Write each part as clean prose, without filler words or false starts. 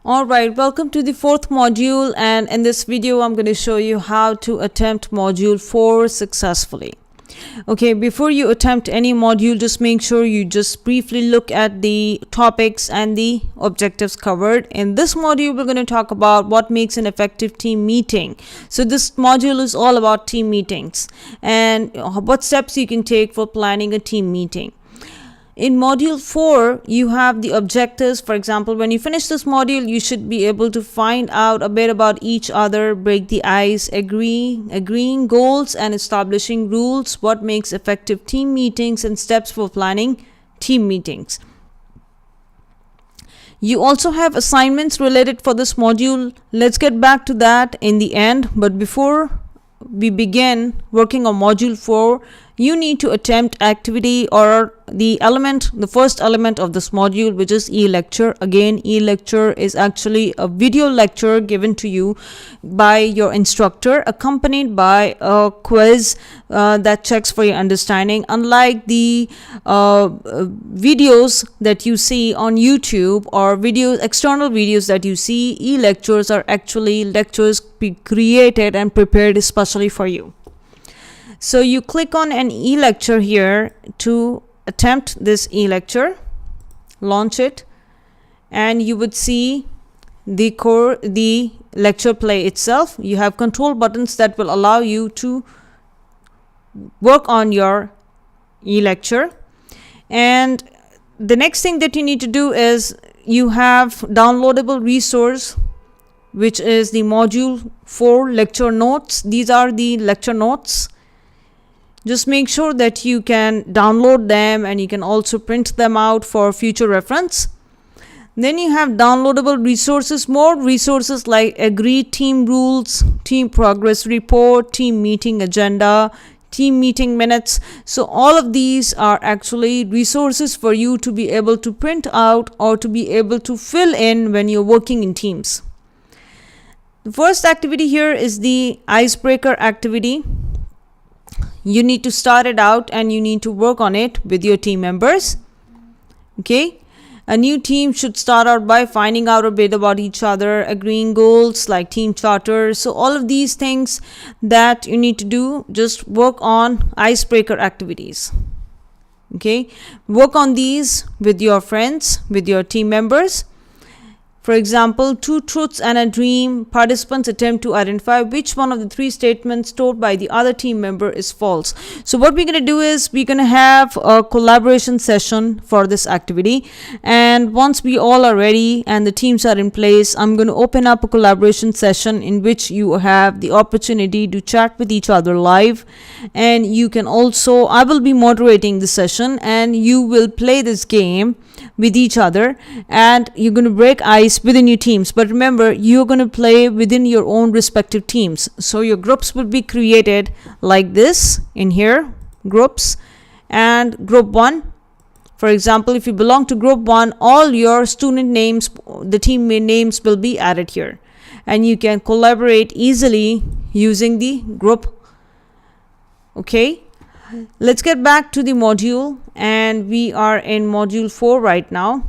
Alright, welcome to the fourth module, and in this video I'm going to show you how to attempt module 4 successfully. Okay, before you attempt any module, just make sure you just briefly look at the topics and the objectives covered. In this module, we're going to talk about what makes an effective team meeting. So this module is all about team meetings and what steps you can take for planning a team meeting. In module 4, you have the objectives. For example, when you finish this module, you should be able to find out a bit about each other, break the ice, agreeing goals and establishing rules, what makes effective team meetings, and steps for planning team meetings. You also have assignments related for this module. Let's get back to that in the end. But before we begin working on module 4, you need to attempt activity or the first element of this module, which is e-lecture. Again, e-lecture is actually a video lecture given to you by your instructor, accompanied by a quiz that checks for your understanding. Unlike the videos that you see on YouTube or external videos that you see, e-lectures are actually lectures created and prepared especially for you. So you click on an e-lecture here to attempt this e-lecture, launch it, and you would see the lecture play itself. You have control buttons that will allow you to work on your e-lecture. And the next thing that you need to do is you have downloadable resource, which is the module 4 lecture notes. These are the lecture notes. Just make sure that you can download them and you can also print them out for future reference. Then you have downloadable resources, more resources like agreed team rules, team progress report, team meeting agenda, team meeting minutes. So all of these are actually resources for you to be able to print out or to be able to fill in when you're working in teams. The first activity here is the icebreaker activity. You need to start it out and you need to work on it with your team members. Okay, a new team should start out by finding out a bit about each other, agreeing goals like team charter. So all of these things that you need to do, just work on icebreaker activities. Okay, work on these with your friends, with your team members. For example, 2 truths and a dream. Participants attempt to identify which one of the 3 statements told by the other team member is false. So what we're going to do is we're going to have a collaboration session for this activity. And once we all are ready and the teams are in place, I'm going to open up a collaboration session in which you have the opportunity to chat with each other live. And you can also, I will be moderating the session and you will play this game with each other and you're going to break ice within your teams. But remember, you're going to play within your own respective teams. So your groups will be created like this in here, groups, and group 1. For example, if you belong to group 1, all your student names, the team names will be added here. And you can collaborate easily using the group. Okay. Let's get back to the module, and we are in module 4 right now.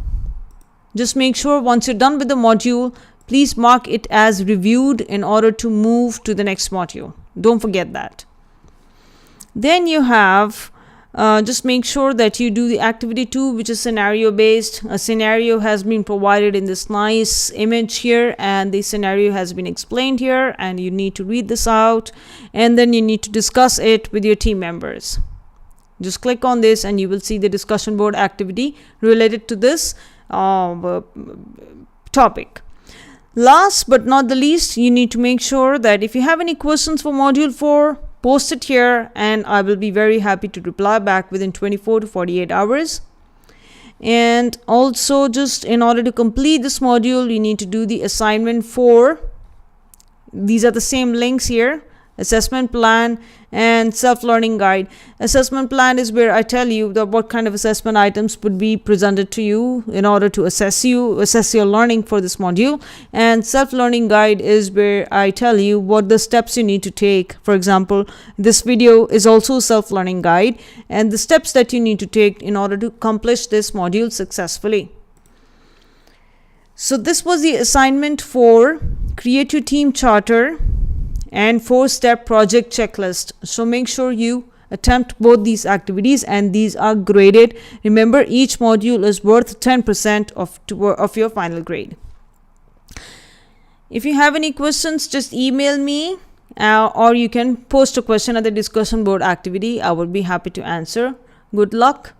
Just make sure once you're done with the module, please mark it as reviewed in order to move to the next module. Don't forget that. Then you have just make sure that you do the activity 2, which is scenario based. A scenario has been provided in this nice image here, and the scenario has been explained here, and you need to read this out and then you need to discuss it with your team members. Just click on this and you will see the discussion board activity related to this topic. Last but not the least, you need to make sure that if you have any questions for module 4, post it here and I will be very happy to reply back within 24 to 48 hours. And also, just in order to complete this module, you need to do the assignment 4. These are the same links here: assessment plan and self-learning guide. Assessment plan is where I tell you that what kind of assessment items would be presented to you in order to assess your learning for this module. And self-learning guide is where I tell you what the steps you need to take. For example, this video is also self-learning guide and the steps that you need to take in order to accomplish this module successfully. So this was the assignment for create your team charter and 4-step project checklist. So make sure you attempt both these activities, and these are graded. Remember, each module is worth 10% of your final grade. If you have any questions, just email me or you can post a question at the discussion board activity. I would be happy to answer. Good luck.